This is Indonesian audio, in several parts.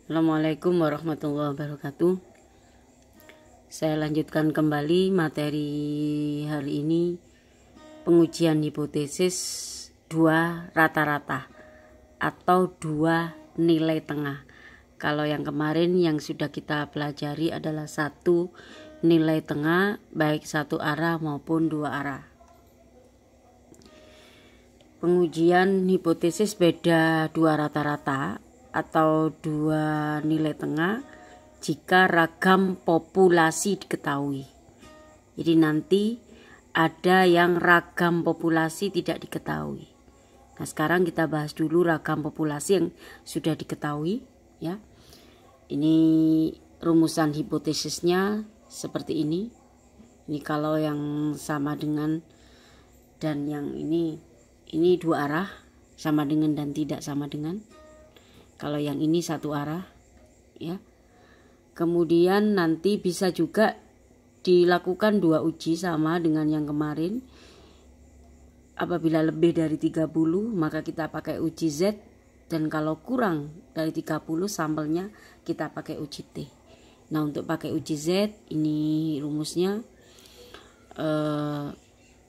Assalamualaikum warahmatullahi wabarakatuh. Saya lanjutkan kembali materi hari ini, pengujian hipotesis dua rata-rata atau dua nilai tengah. Kalau yang kemarin yang sudah kita pelajari adalah satu nilai tengah baik satu arah maupun dua arah. Pengujian hipotesis beda dua rata-rata atau dua nilai tengah jika ragam populasi diketahui. Jadi nanti ada yang ragam populasi tidak diketahui. Nah, sekarang kita bahas dulu ragam populasi yang sudah diketahui, ya. Ini rumusan hipotesisnya seperti ini. Ini kalau yang sama dengan dan yang ini dua arah, sama dengan dan tidak sama dengan. Kalau yang ini satu arah, ya. Kemudian nanti bisa juga dilakukan dua uji sama dengan yang kemarin. Apabila lebih dari 30 maka kita pakai uji Z, dan kalau kurang dari 30 sampelnya kita pakai uji T. Nah, untuk pakai uji Z ini rumusnya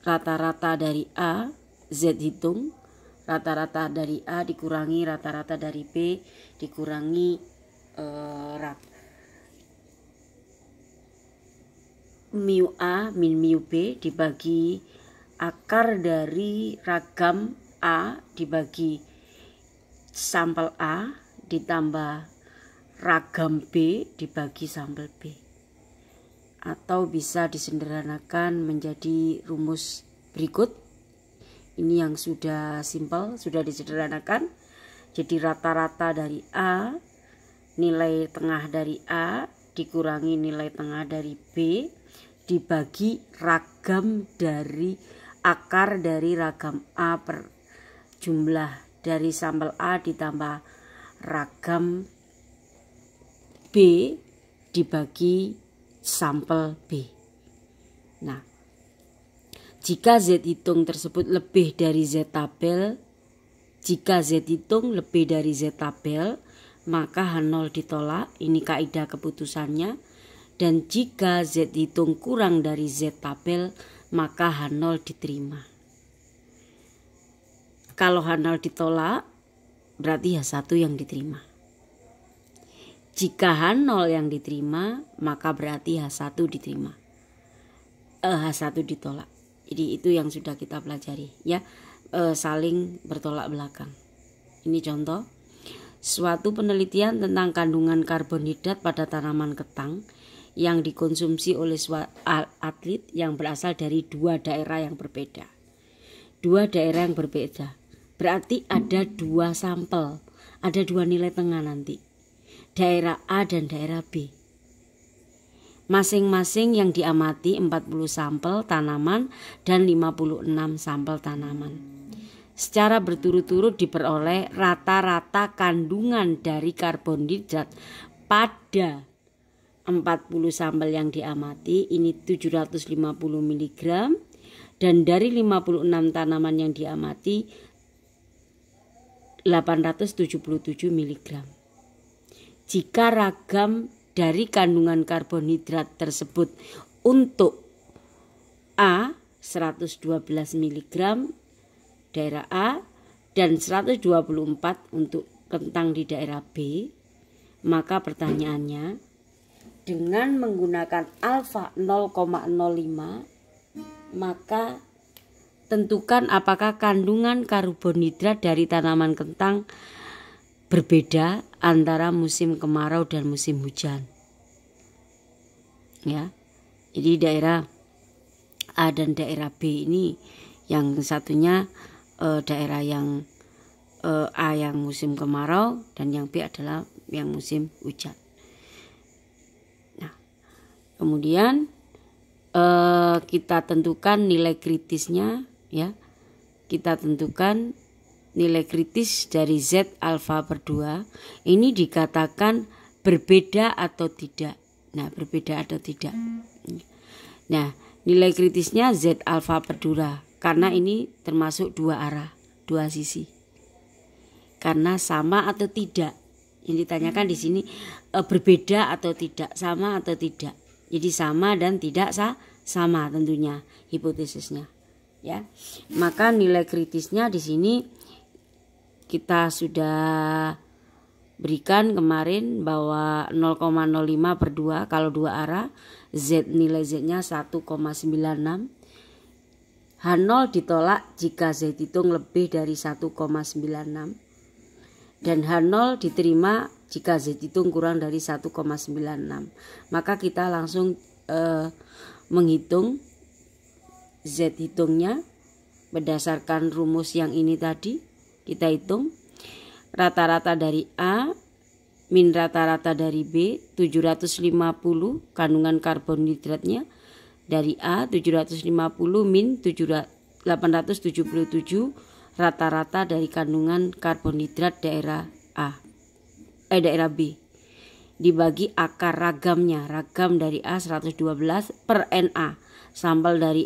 rata-rata dari A, Z hitung. Rata-rata dari A dikurangi rata-rata dari B dikurangi mu A min mu B dibagi akar dari ragam A dibagi sampel A ditambah ragam B dibagi sampel B. Atau bisa disederhanakan menjadi rumus berikut. Ini yang sudah simpel, sudah disederhanakan. Jadi rata-rata dari A, nilai tengah dari A dikurangi nilai tengah dari B dibagi ragam dari akar dari ragam A per jumlah dari sampel A ditambah ragam B dibagi sampel B. Nah, jika Z hitung tersebut lebih dari Z tabel, maka H0 ditolak. Ini kaidah keputusannya. Dan jika Z hitung kurang dari Z tabel, maka H0 diterima. Kalau H0 ditolak, berarti H1 yang diterima. Jika H0 yang diterima, maka berarti H1 diterima. H1 ditolak. Jadi itu yang sudah kita pelajari, ya, saling bertolak belakang. Ini contoh suatu penelitian tentang kandungan karbohidrat pada tanaman ketang yang dikonsumsi oleh atlet yang berasal dari dua daerah yang berbeda. Berarti ada dua sampel, ada dua nilai tengah nanti, daerah A dan daerah B. Masing-masing yang diamati 40 sampel tanaman dan 56 sampel tanaman. Secara berturut-turut diperoleh rata-rata kandungan dari karbonhidrat pada 40 sampel yang diamati, ini 750 mg, dan dari 56 tanaman yang diamati 877 mg. Jika ragam dari kandungan karbonhidrat tersebut untuk A 112 mg daerah A dan 124 untuk kentang di daerah B, maka pertanyaannya, dengan menggunakan alfa 0,05 maka tentukan apakah kandungan karbonhidrat dari tanaman kentang berbeda antara musim kemarau dan musim hujan, ya. Jadi daerah A dan daerah B ini, yang satunya daerah yang A yang musim kemarau dan yang B adalah yang musim hujan. Nah, kemudian kita tentukan nilai kritisnya, ya. Kita tentukan nilai kritis dari Z alfa per 2 ini dikatakan berbeda atau tidak. Nah, berbeda atau tidak. Nah, nilai kritisnya Z alfa per 2 karena ini termasuk dua arah, dua sisi. Karena sama atau tidak, Yang ditanyakan di sini berbeda atau tidak, sama atau tidak. Jadi sama dan tidak sama tentunya hipotesisnya. Ya, maka nilai kritisnya di sini kita sudah berikan kemarin bahwa 0,05/2 kalau dua arah, nilai Z-nya 1,96. H0 ditolak jika Z hitung lebih dari 1,96 dan H0 diterima jika Z hitung kurang dari 1,96. Maka kita langsung menghitung Z hitungnya berdasarkan rumus yang ini tadi. Kita hitung rata-rata dari A min rata-rata dari B 750 kandungan karbohidratnya dari A 750 min 877 rata-rata dari kandungan karbohidrat daerah daerah B dibagi akar ragamnya. Ragam dari A 112 per NA. Sampel dari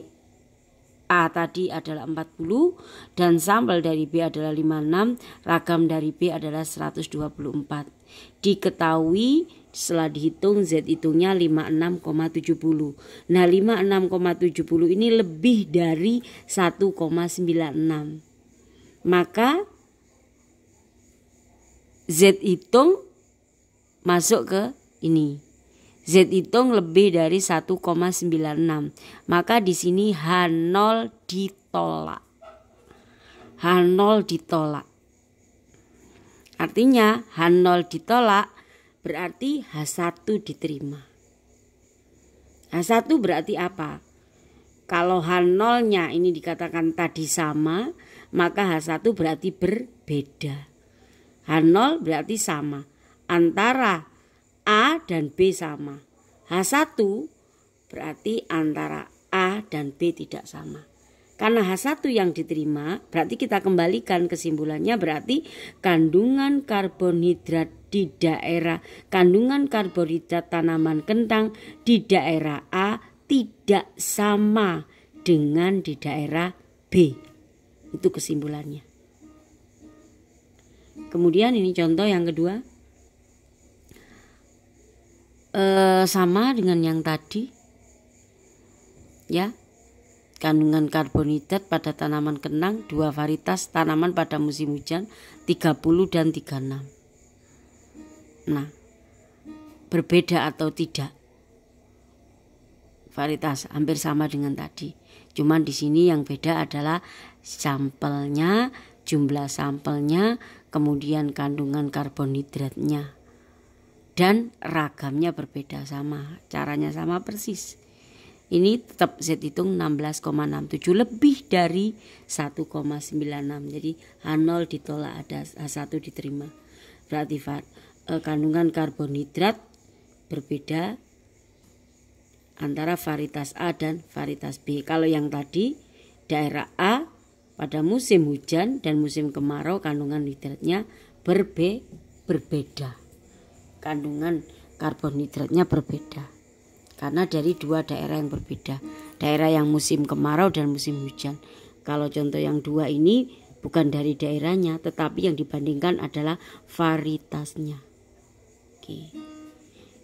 A tadi adalah 40 dan sampel dari B adalah 56, ragam dari B adalah 124. Diketahui setelah dihitung Z hitungnya 56,70. Nah 56,70 ini lebih dari 1,96. Maka Z hitung masuk ke ini. Z hitung lebih dari 1,96. Maka di sini H0 ditolak. H0 ditolak. Artinya H0 ditolak berarti H1 diterima. H1 berarti apa? Kalau H0-nya ini dikatakan tadi sama, maka H1 berarti berbeda. H0 berarti sama. Antara A dan B sama. H1 berarti antara A dan B tidak sama. Karena H1 yang diterima, berarti kita kembalikan kesimpulannya, berarti kandungan karbohidrat di daerah kandungan karbohidrat tanaman kentang di daerah A tidak sama dengan di daerah B. Itu kesimpulannya. Kemudian ini contoh yang kedua. Sama dengan yang tadi ya, kandungan karbohidrat pada tanaman kentang 2 varietas tanaman pada musim hujan 30 dan 36. Nah, berbeda atau tidak? Varietas hampir sama dengan tadi. Cuman di sini yang beda adalah sampelnya, jumlah sampelnya, kemudian kandungan karbohidratnya. Dan ragamnya berbeda sama, caranya sama persis. Ini tetap Z hitung 16,67 lebih dari 1,96. Jadi H0 ditolak, ada H1 diterima. Berarti kandungan karbohidrat berbeda antara varietas A dan varietas B. Kalau yang tadi daerah A pada musim hujan dan musim kemarau kandungan hidratnya berbeda. Kandungan karbohidratnya berbeda karena dari dua daerah yang berbeda, daerah yang musim kemarau dan musim hujan. Kalau contoh yang dua ini bukan dari daerahnya, tetapi yang dibandingkan adalah varietasnya. Oke.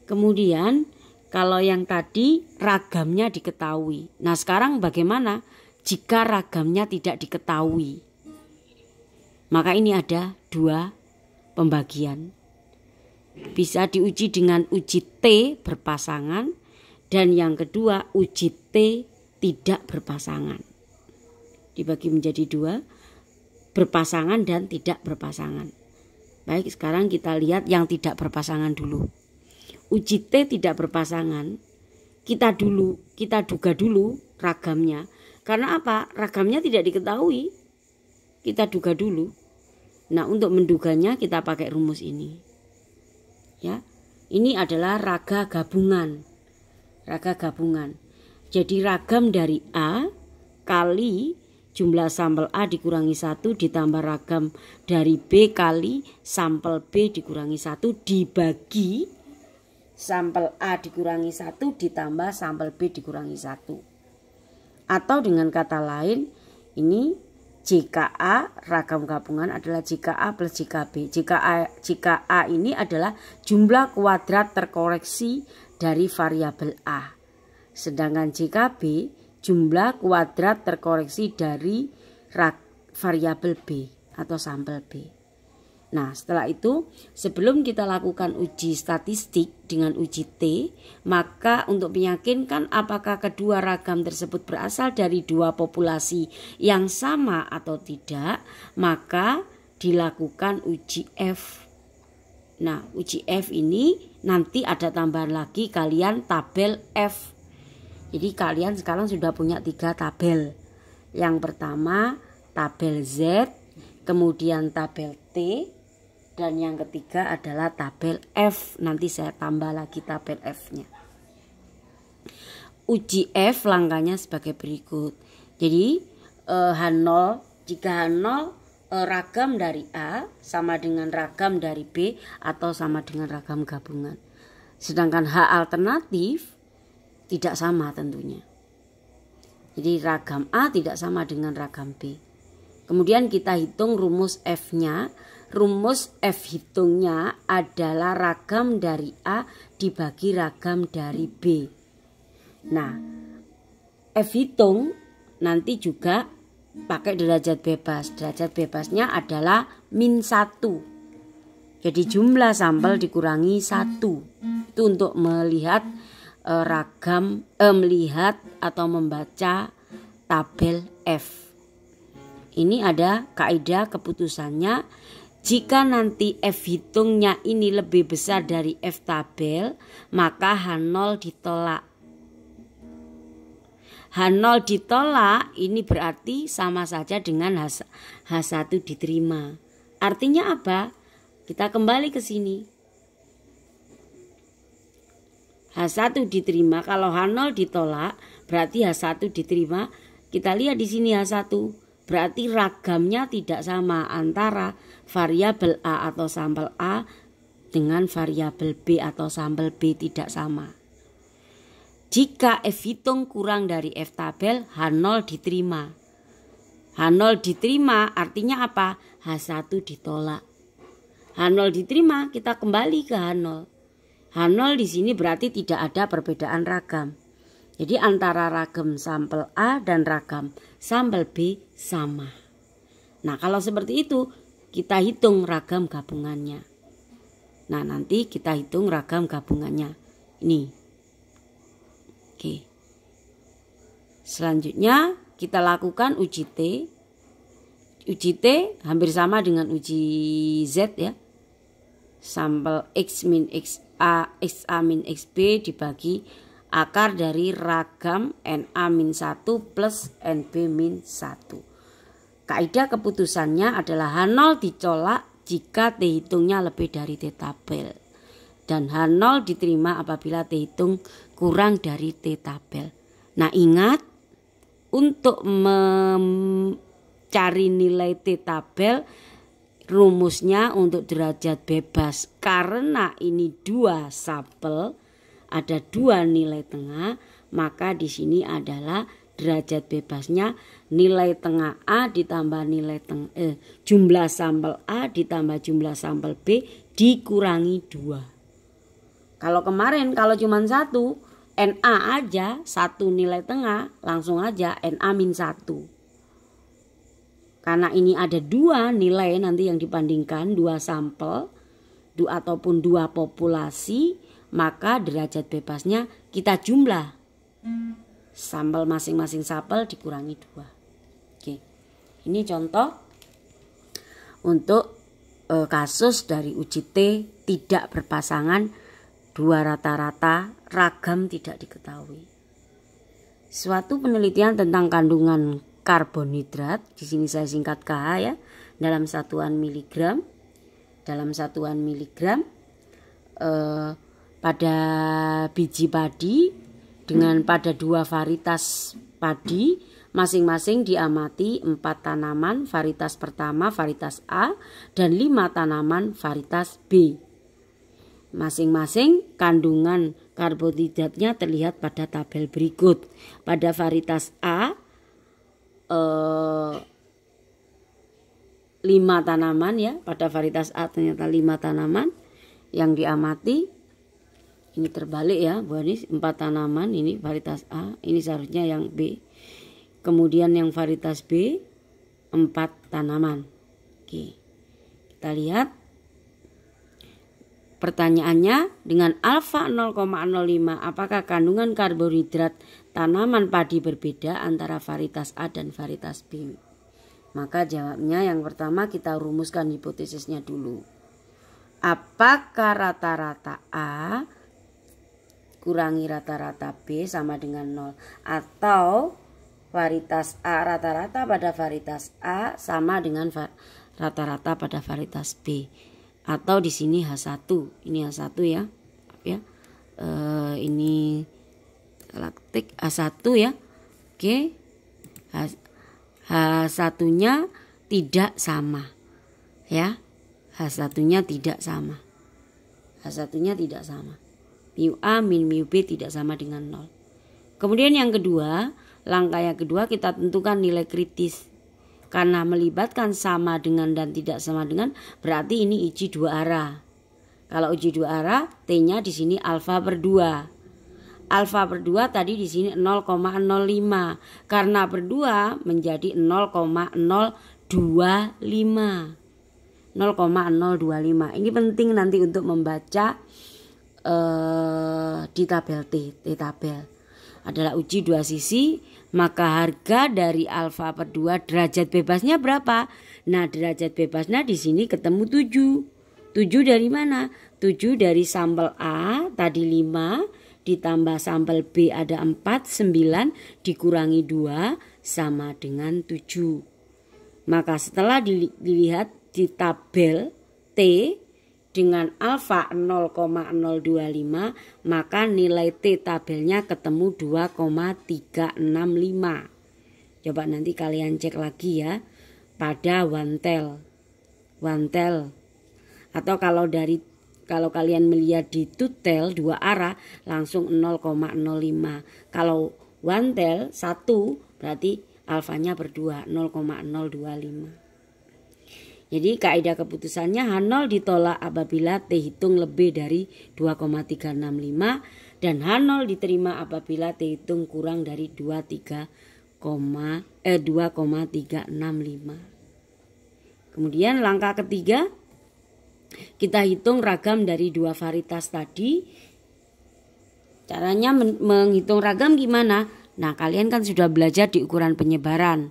Kemudian kalau yang tadi ragamnya diketahui. Nah sekarang bagaimana jika ragamnya tidak diketahui? Maka ini ada dua pembagian. Bisa diuji dengan uji T berpasangan dan yang kedua uji T tidak berpasangan. Dibagi menjadi dua, berpasangan dan tidak berpasangan. Baik, sekarang kita lihat yang tidak berpasangan dulu. Uji T tidak berpasangan, kita duga dulu ragamnya. Karena apa? Ragamnya tidak diketahui. Kita duga dulu. Nah, untuk menduganya kita pakai rumus ini. Ya, ini adalah raga gabungan. Raga gabungan. Jadi ragam dari A kali jumlah sampel A dikurangi 1 ditambah ragam dari B kali sampel B dikurangi 1 dibagi sampel A dikurangi 1 ditambah sampel B dikurangi 1. Atau dengan kata lain, ini Jika A ragam gabungan adalah jika A plus jika B. Jika A ini adalah jumlah kuadrat terkoreksi dari variabel A. Sedangkan jika B jumlah kuadrat terkoreksi dari variabel B atau sampel B. Nah, setelah itu sebelum kita lakukan uji statistik dengan uji T, maka untuk meyakinkan apakah kedua ragam tersebut berasal dari dua populasi yang sama atau tidak, maka dilakukan uji F. Nah, uji F ini nanti ada tambahan lagi kalian tabel F. Jadi kalian sekarang sudah punya 3 tabel. Yang pertama tabel Z, kemudian tabel T, dan yang ketiga adalah tabel F. Nanti saya tambah lagi tabel F-nya. Uji F langkahnya sebagai berikut. Jadi H0, jika H0 ragam dari A sama dengan ragam dari B atau sama dengan ragam gabungan. Sedangkan H alternatif tidak sama tentunya. Jadi ragam A tidak sama dengan ragam B. Kemudian kita hitung rumus F-nya. Rumus F hitungnya adalah ragam dari A dibagi ragam dari B. Nah, F hitung nanti juga pakai derajat bebas. Derajat bebasnya adalah min 1. Jadi jumlah sampel dikurangi 1. Itu untuk melihat melihat atau membaca tabel F. Ini ada kaidah keputusannya. Jika nanti F hitungnya ini lebih besar dari F tabel, maka H0 ditolak. H0 ditolak ini berarti sama saja dengan H1 diterima. Artinya apa? Kita kembali ke sini. H1 diterima, kalau H0 ditolak berarti H1 diterima. Kita lihat di sini H1. Berarti ragamnya tidak sama antara variabel A atau sampel A dengan variabel B atau sampel B, tidak sama. Jika F hitung kurang dari F tabel, H0 diterima. H0 diterima artinya apa? H1 ditolak. H0 diterima, kita kembali ke H0. H0 di sini berarti tidak ada perbedaan ragam. Jadi antara ragam sampel A dan ragam sampel B sama. Nah, kalau seperti itu kita hitung ragam gabungannya. Nah, nanti kita hitung ragam gabungannya. Ini. Oke. Selanjutnya kita lakukan uji T. Uji T hampir sama dengan uji Z ya. Sampel X min XA, XA min XB dibagi akar dari ragam NA-1 plus NB-1. Kaidah keputusannya adalah H0 dicolak jika T hitungnya lebih dari T tabel. Dan H0 diterima apabila T hitung kurang dari T tabel. Nah, ingat untuk mencari nilai T tabel rumusnya untuk derajat bebas. Karena ini 2 sampel, ada 2 nilai tengah, maka di sini adalah derajat bebasnya nilai tengah A ditambah jumlah sampel A ditambah jumlah sampel B dikurangi 2. Kalau kemarin kalau cuma 1 NA aja 1 nilai tengah, langsung aja NA-1. Karena ini ada 2 nilai nanti yang dibandingkan, 2 sampel ataupun 2 populasi, maka derajat bebasnya kita jumlah. Sampel masing-masing sampel dikurangi 2. Oke. Ini contoh untuk kasus dari uji T tidak berpasangan, 2 rata-rata, ragam tidak diketahui. Suatu penelitian tentang kandungan karbonhidrat, di sini saya singkat KH ya, dalam satuan miligram. Dalam satuan miligram pada biji padi dengan pada 2 varietas padi masing-masing diamati 4 tanaman varietas pertama varietas A dan 5 tanaman varietas B. Masing-masing kandungan karbohidratnya terlihat pada tabel berikut. Pada varietas A 5 tanaman ya. Pada varietas A ternyata 5 tanaman yang diamati. Ini terbalik ya, Bu Anis, 4 tanaman, ini varietas A, ini seharusnya yang B. Kemudian yang varietas B 4 tanaman. Oke. Kita lihat pertanyaannya, dengan alfa 0,05 apakah kandungan karbohidrat tanaman padi berbeda antara varietas A dan varietas B? Maka jawabnya yang pertama kita rumuskan hipotesisnya dulu. Apakah rata-rata A kurangi rata-rata B sama dengan 0, atau varietas A rata-rata pada varietas A sama dengan rata-rata pada varietas B, atau di sini H1, ini H1 ya, ini laktik H1 ya. Oke, H1-nya tidak sama ya, H1-nya tidak sama, H1-nya tidak sama. Mu A min mu B tidak sama dengan 0. Kemudian yang kedua, langkah yang kedua kita tentukan nilai kritis. Karena melibatkan sama dengan dan tidak sama dengan, berarti ini uji dua arah. Kalau uji dua arah, T-nya di sini alfa per 2. Alfa per 2 tadi di sini 0,05. Karena per 2 menjadi 0,025. 0,025. Ini penting nanti untuk membaca di tabel T tabel adalah uji dua sisi, maka harga dari alfa per 2 derajat bebasnya berapa? Nah, derajat bebasnya di sini ketemu 7. 7 dari mana? 7 dari sampel A tadi 5 ditambah sampel B ada 4, 9 dikurangi 2 sama dengan 7. Maka setelah dilihat di tabel T dengan alfa 0,025, maka nilai T tabelnya ketemu 2,365. Coba nanti kalian cek lagi ya pada wantel. Atau kalau kalian melihat di tutel dua arah langsung 0,05. Kalau wantel 1 berarti alfanya berdua 0,025. Jadi kaidah keputusannya H0 ditolak apabila T hitung lebih dari 2,365 dan H0 diterima apabila T hitung kurang dari 2,365. Kemudian langkah ketiga, kita hitung ragam dari dua varietas tadi. Caranya menghitung ragam gimana? Nah, kalian kan sudah belajar di ukuran penyebaran.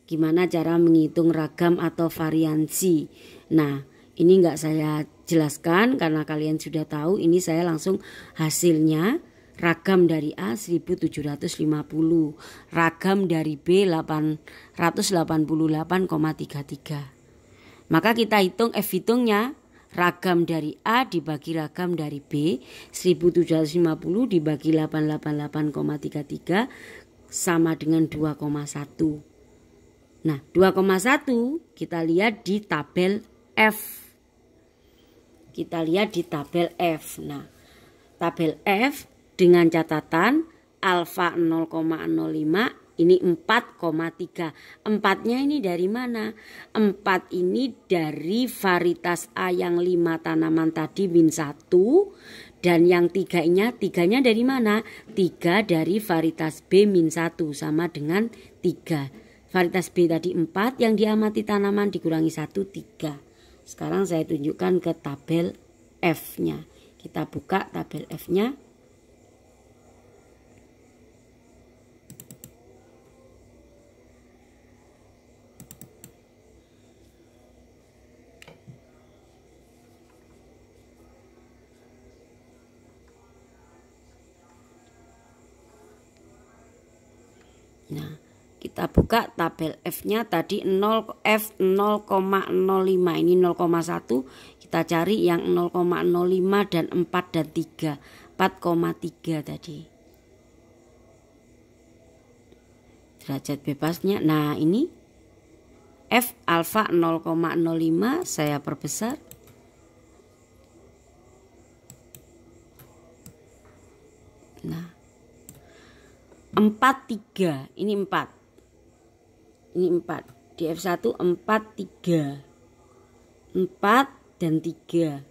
Gimana cara menghitung ragam atau variansi. Nah, ini enggak saya jelaskan karena kalian sudah tahu. Ini saya langsung hasilnya. Ragam dari A 1750, ragam dari B 888,33. Maka kita hitung F hitungnya. Ragam dari A dibagi ragam dari B 1750 dibagi 888,33 sama dengan 2,1. Nah, 2,1 kita lihat di tabel F. Kita lihat di tabel F. Nah, tabel F dengan catatan alfa 0,05 ini 4,3. 4-nya ini dari mana? 4 ini dari varietas A yang 5 tanaman tadi min 1. Dan yang 3-nya dari mana? 3 dari varietas B min 1 sama dengan 3. Varietas B tadi 4, yang diamati tanaman dikurangi 1, 3. Sekarang saya tunjukkan ke tabel F-nya. Kita buka tabel F-nya. Nah, kita buka tabel F-nya tadi F 0,05. Ini 0,1. Kita cari yang 0,05 dan 4 dan 3. 4,3 tadi. Derajat bebasnya. Nah, ini F alfa 0,05 saya perbesar. Nah, 43, ini 4. Ini 4. Di F1 43. 4 dan 3.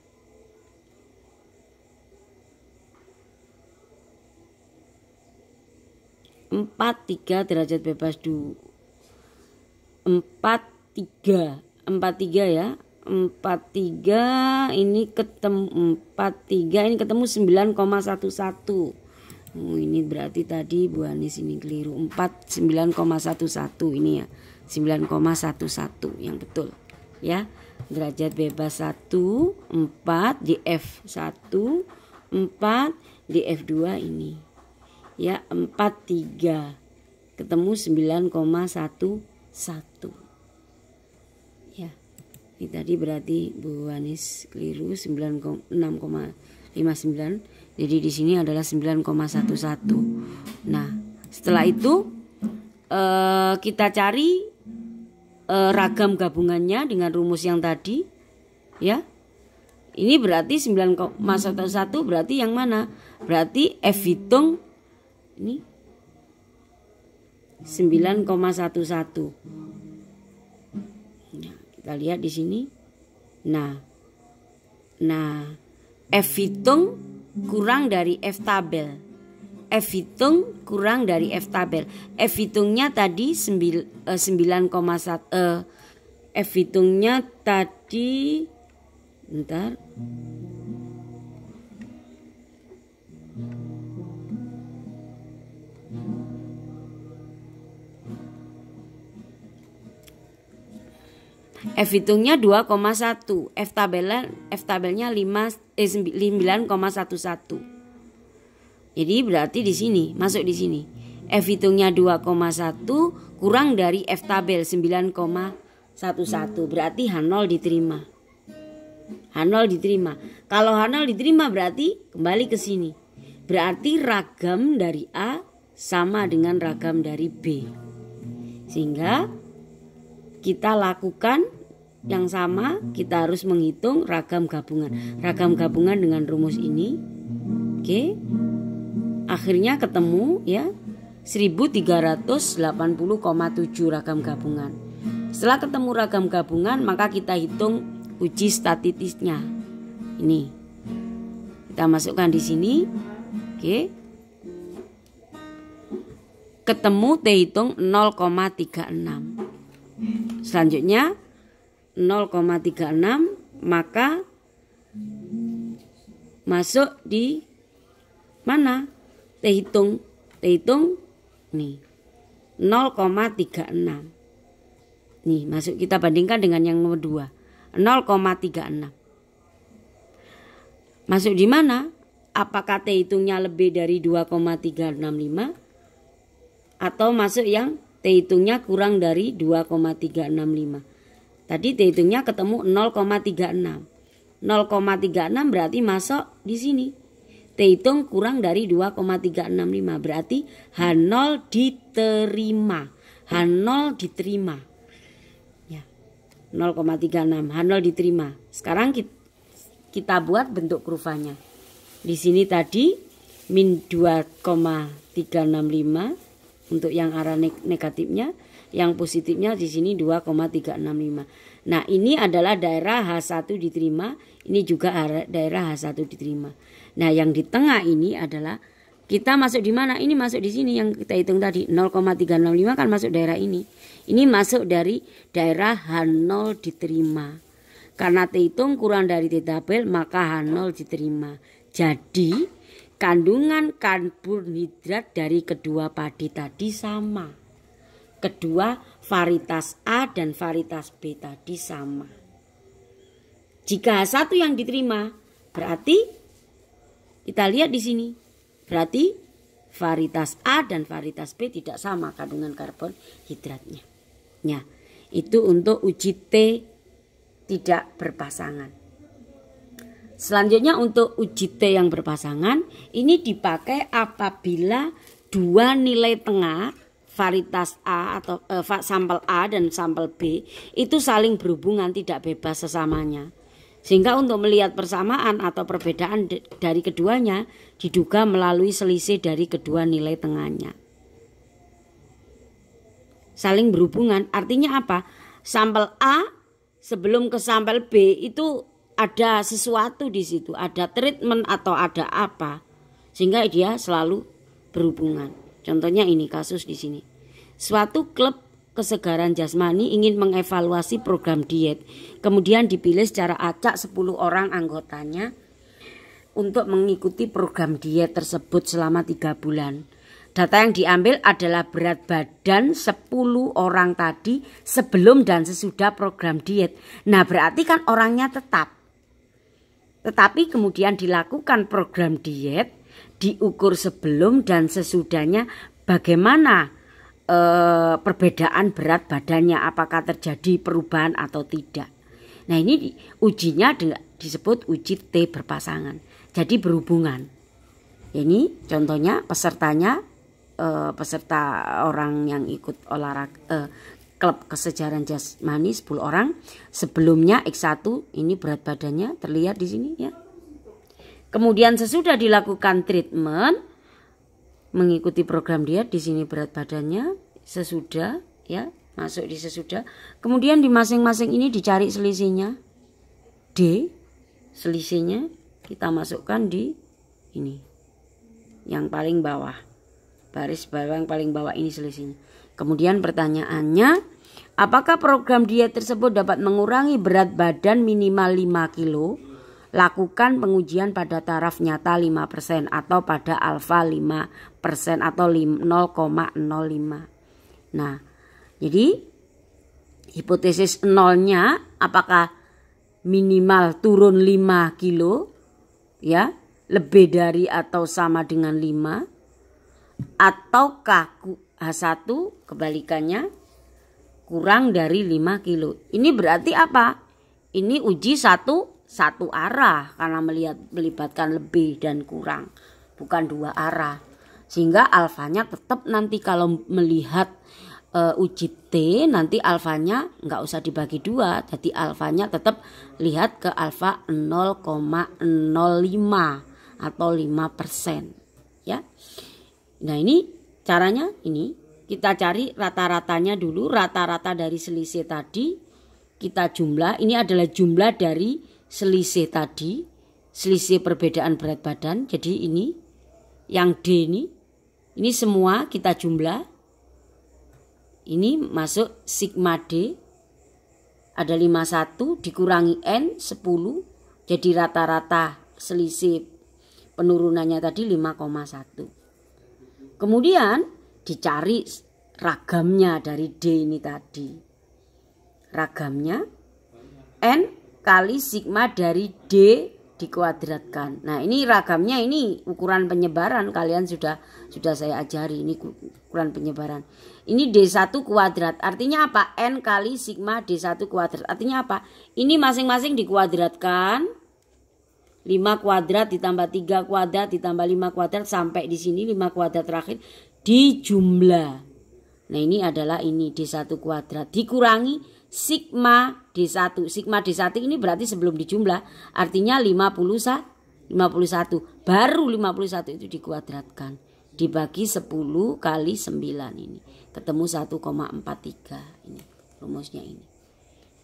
4, 3 derajat bebas 43 ya. 43 ini ketemu 43 ini ketemu 9,11. Ini berarti tadi Bu Anis ini keliru. 9,11 ini ya. 9,11 yang betul ya. Derajat bebas 1, 4 di F1, 4 di F2 ini. Ya, 43 ketemu 9,11. Ya. Ini tadi berarti Bu Anis keliru 6,59. Jadi di sini adalah 9,11. Nah, setelah itu kita cari ragam gabungannya dengan rumus yang tadi, ya. Ini berarti 9,11 berarti yang mana? Berarti F hitung ini 9,11. Nah, kita lihat di sini. Nah, F hitung kurang dari F tabel. F hitung kurang dari F tabel. F hitungnya tadi 9,1. F hitungnya tadi bentar. F hitungnya 2,1. F tabelnya 9,11. Jadi berarti di sini, masuk di sini. F hitungnya 2,1 kurang dari F tabel 9,11. Berarti H0 diterima. H0 diterima. Kalau H0 diterima berarti kembali ke sini. Berarti ragam dari A sama dengan ragam dari B. Sehingga kita lakukan yang sama, kita harus menghitung ragam gabungan. Ragam gabungan dengan rumus ini. Oke. Akhirnya ketemu ya 1380,7 ragam gabungan. Setelah ketemu ragam gabungan, maka kita hitung uji statistiknya. Ini. Kita masukkan di sini. Oke. Ketemu T hitung 0,36. Selanjutnya 0,36 maka masuk di mana? T hitung nih 0,36. Nih masuk, kita bandingkan dengan yang nomor 2 0,36. Masuk di mana? Apakah T hitungnya lebih dari 2,365 atau masuk yang T hitungnya kurang dari 2,365. Tadi T hitungnya ketemu 0,36. 0,36 berarti masuk di sini. T hitung kurang dari 2,365 berarti H0 diterima. H0 diterima. Ya. 0,36 H0 diterima. Sekarang kita buat bentuk kurvanya. Di sini tadi min 2,365 untuk yang arah negatifnya, yang positifnya di sini 2,365. Nah, ini adalah daerah H1 diterima, ini juga daerah H1 diterima. Nah, yang di tengah ini adalah kita masuk di mana? Ini masuk di sini yang kita hitung tadi 0,365 kan masuk daerah ini. Ini masuk dari daerah H0 diterima. Karena T hitung kurang dari T tabel maka H0 diterima. Jadi kandungan karbonhidrat dari kedua padi tadi sama. Kedua varietas A dan varietas B tadi sama. Jika H1 yang diterima, berarti kita lihat di sini. Berarti varietas A dan varietas B tidak sama kandungan karbonhidratnya. Ya, itu untuk uji T tidak berpasangan. Selanjutnya untuk uji T yang berpasangan, ini dipakai apabila dua nilai tengah varietas A atau sampel A dan sampel B itu saling berhubungan, tidak bebas sesamanya. Sehingga untuk melihat persamaan atau perbedaan dari keduanya diduga melalui selisih dari kedua nilai tengahnya. Saling berhubungan artinya apa? Sampel A sebelum ke sampel B itu ada sesuatu di situ, ada treatment atau ada apa, sehingga dia selalu berhubungan. Contohnya ini kasus di sini. Suatu klub kesegaran jasmani ingin mengevaluasi program diet, kemudian dipilih secara acak 10 orang anggotanya untuk mengikuti program diet tersebut selama 3 bulan. Data yang diambil adalah berat badan 10 orang tadi sebelum dan sesudah program diet. Nah, berarti kan orangnya tetap. Tetapi kemudian dilakukan program diet, diukur sebelum dan sesudahnya bagaimana perbedaan berat badannya, apakah terjadi perubahan atau tidak. Nah, ini ujinya disebut uji T berpasangan. Jadi berhubungan. Ini contohnya pesertanya, peserta orang yang ikut olahraga klub kesegaran jasmani 10 orang. Sebelumnya X1 ini berat badannya terlihat di sini ya. Kemudian sesudah dilakukan treatment mengikuti program diet, di sini berat badannya sesudah ya, masuk di sesudah. Kemudian di masing-masing ini dicari selisihnya. D selisihnya kita masukkan di ini. Yang paling bawah. Baris bawah yang paling bawah ini selisihnya. Kemudian pertanyaannya, apakah program diet tersebut dapat mengurangi berat badan minimal 5 kilo? Lakukan pengujian pada taraf nyata 5% atau pada alfa 5% atau 0,05. Nah, jadi hipotesis nolnya apakah minimal turun 5 kilo ya, lebih dari atau sama dengan 5, ataukah H1 kebalikannya kurang dari 5 kilo. Ini berarti apa? Ini uji satu arah karena melibatkan lebih dan kurang, bukan 2 arah. Sehingga alfanya tetap nanti kalau melihat uji T, nanti alfanya nggak usah dibagi 2, jadi alfanya tetap lihat ke alfa 0,05 atau 5% ya. Nah, ini caranya, ini kita cari rata-ratanya dulu. Rata-rata dari selisih tadi kita jumlah. Ini adalah jumlah dari selisih tadi, selisih perbedaan berat badan. Jadi ini yang D ini semua kita jumlah. Ini masuk sigma D ada 51 dikurangi N 10, jadi rata-rata selisih penurunannya tadi 5,1. Kemudian dicari ragamnya dari D ini tadi. Ragamnya N kali sigma dari D dikuadratkan. Nah, ini ragamnya, ini ukuran penyebaran, kalian sudah saya ajari, ini ukuran penyebaran. Ini D1 kuadrat, artinya apa? N kali sigma D1 kuadrat, artinya apa? Ini masing-masing dikuadratkan. 5 kuadrat ditambah 3 kuadrat ditambah 5 kuadrat sampai di sini 5 kuadrat terakhir dijumlah. Nah, ini adalah ini D1 kuadrat dikurangi sigma D1. Sigma D1 ini berarti sebelum dijumlah, artinya 51. Baru 51 itu dikuadratkan. Dibagi 10 kali 9 ini. Ketemu 1,43. Ini rumusnya ini.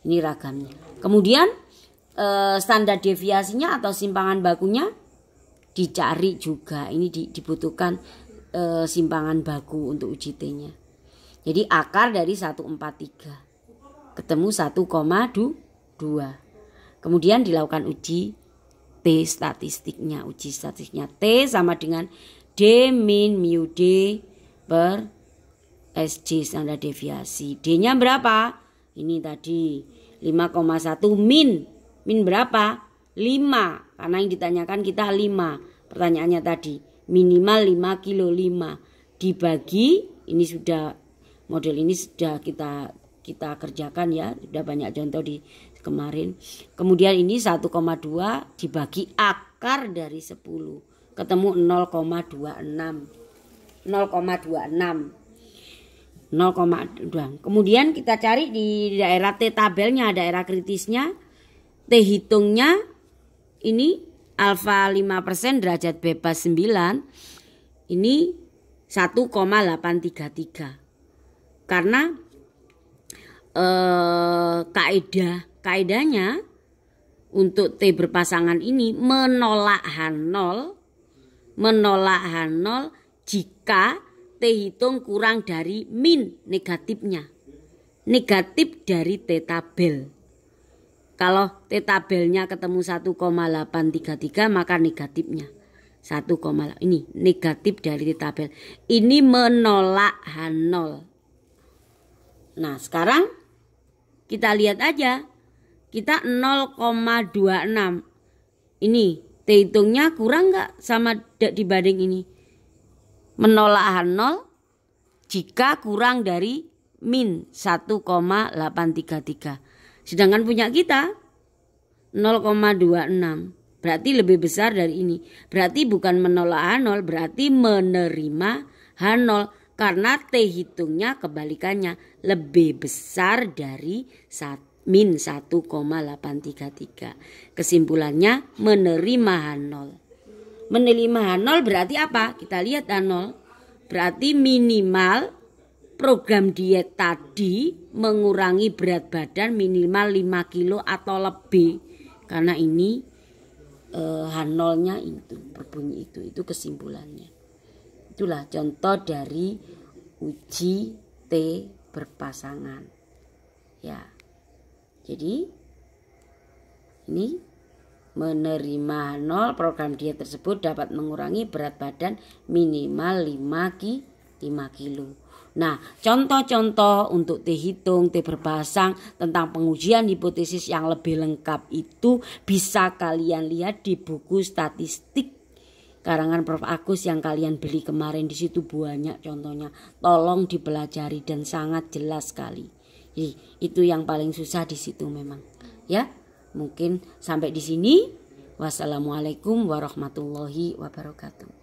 Ini ragamnya. Kemudian standar deviasinya atau simpangan bakunya dicari juga. Ini dibutuhkan simpangan baku untuk uji T-nya. Jadi akar dari 143 ketemu 1,2. Kemudian dilakukan uji T statistiknya. Uji statistiknya T sama dengan D min mu D per SJ standar deviasi. D-nya berapa? Ini tadi 5,1 min. Min berapa? 5. Karena yang ditanyakan kita 5. Pertanyaannya tadi minimal 5 kilo 5 dibagi, ini sudah model ini sudah kita kerjakan ya, sudah banyak contoh di kemarin. Kemudian ini 1,2 dibagi akar dari 10 ketemu 0,26. 0,2. Kemudian kita cari di daerah T tabelnya, daerah kritisnya. T hitungnya ini alfa 5% derajat bebas 9 ini 1,833. Karena kaidah kaidahnya untuk T berpasangan ini menolak H0 jika T hitung kurang dari min negatifnya. Negatif dari T tabel. Kalau T tabelnya ketemu 1,833 maka negatifnya 1, ini negatif dari T tabel. Ini menolak H0. Nah, sekarang kita lihat aja. Kita 0,26. Ini T hitungnya kurang nggak sama dibanding ini? Menolak H0 jika kurang dari min 1,833. Sedangkan punya kita 0,26. Berarti lebih besar dari ini. Berarti bukan menolak H0, berarti menerima H0. Karena T hitungnya kebalikannya lebih besar dari min 1,833. Kesimpulannya menerima H0. Menerima H0 berarti apa? Kita lihat H0. Berarti minimal program diet tadi mengurangi berat badan minimal 5 kilo atau lebih. Karena ini H0-nya itu berbunyi itu kesimpulannya. Itulah contoh dari uji T berpasangan. Ya. Jadi ini menerima H0 program diet tersebut dapat mengurangi berat badan minimal 5 kilo. Nah, contoh-contoh untuk T hitung, T berpasang tentang pengujian hipotesis yang lebih lengkap itu bisa kalian lihat di buku statistik karangan Prof. Agus yang kalian beli kemarin. Di situ banyak contohnya. Tolong dipelajari dan sangat jelas sekali. Jadi, itu yang paling susah di situ memang. Ya, mungkin sampai di sini. Wassalamualaikum warahmatullahi wabarakatuh.